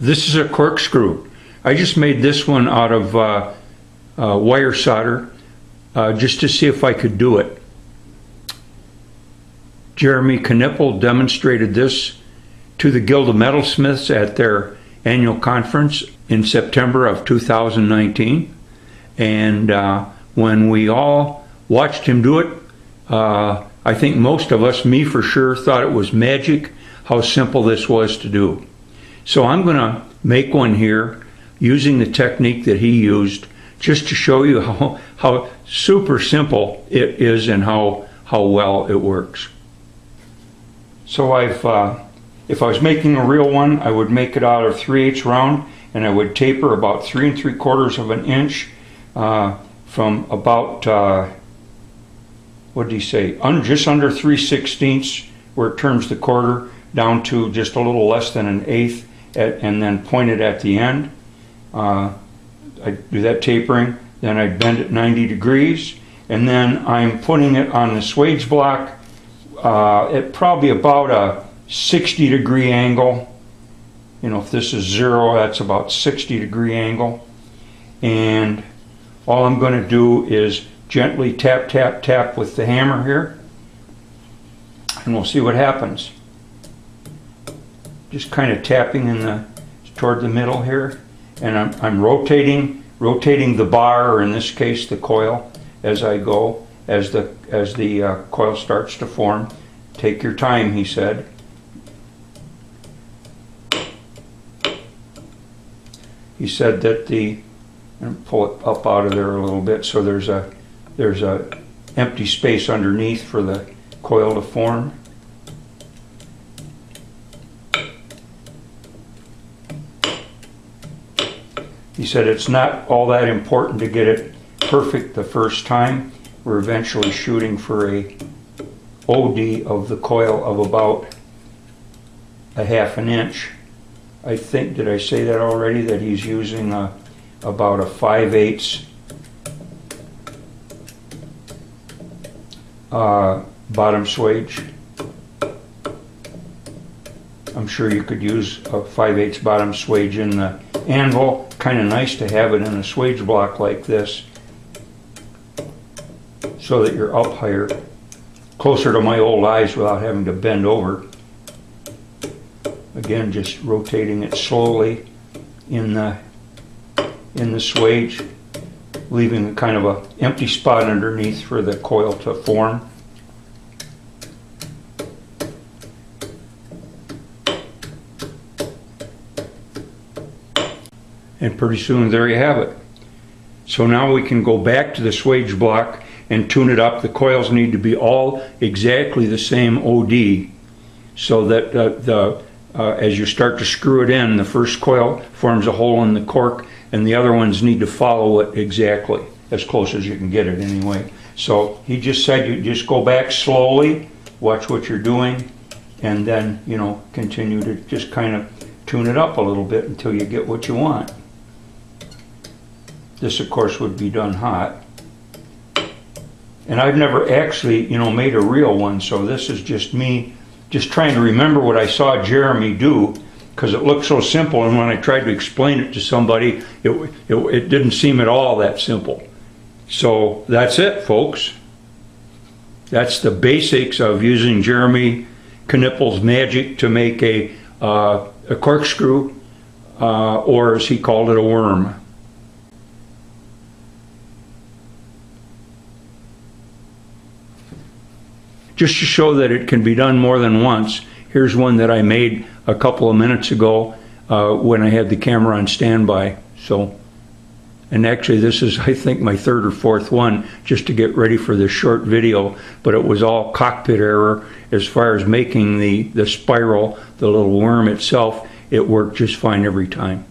this is a corkscrew. I just made this one out of wire solder just to see if I could do it. Jerremy Knippel demonstrated this to the Guild of Metalsmiths at their annual conference in September of 2019. And when we all watched him do it, I think most of us, me for sure, thought it was magic how simple this was to do. So I'm going to make one here using the technique that he used, just to show you how super simple it is and how well it works. So if I was making a real one, I would make it out of 3/8 round, and I would taper about 3 3/4 of an inch from about, what did he say, just under 3/16 where it turns the quarter, down to just a little less than an eighth, and then point it at the end. I'd do that tapering, then I'd bend it 90 degrees, and then I'm putting it on the swage block at probably about a 60-degree angle. You know, if this is 0, that's about 60-degree angle. And all I'm going to do is gently tap, tap, tap with the hammer here, and we'll see what happens. Just kind of tapping toward the middle here, and I'm rotating the bar, or in this case the coil, as I go, as the coil starts to form. Take your time, he said. He said that and pull it up out of there a little bit, so there's a empty space underneath for the coil to form. He said it's not all that important to get it perfect the first time. We're eventually shooting for a OD of the coil of about a 1/2 inch. I think, did I say that already, that he's using about a 5/8 bottom swage. I'm sure you could use a 5/8 bottom swage in the anvil. Kind of nice to have it in a swage block like this, so that you're up higher, closer to my old eyes without having to bend over. Again, just rotating it slowly in the swage, leaving kind of a empty spot underneath for the coil to form. And pretty soon there you have it. So now we can go back to the swage block and tune it up. The coils need to be all exactly the same OD, so that as you start to screw it in, the first coil forms a hole in the cork, and the other ones need to follow it exactly, as close as you can get it anyway. So he just said you just go back slowly, watch what you're doing, and then, you know, continue to just kind of tune it up a little bit until you get what you want. This, of course, would be done hot. And I've never actually, you know, made a real one, so this is just me just trying to remember what I saw Jerremy do, because it looked so simple, and when I tried to explain it to somebody, it didn't seem at all that simple. So that's it, folks. That's the basics of using Jerremy Knippel's magic to make a corkscrew, or as he called it, a worm. Just to show that it can be done more than once, here's one that I made a couple of minutes ago when I had the camera on standby. So, and actually this is, I think, my 3rd or 4th one, just to get ready for this short video, but it was all cockpit error as far as making the spiral, the little worm itself. It worked just fine every time.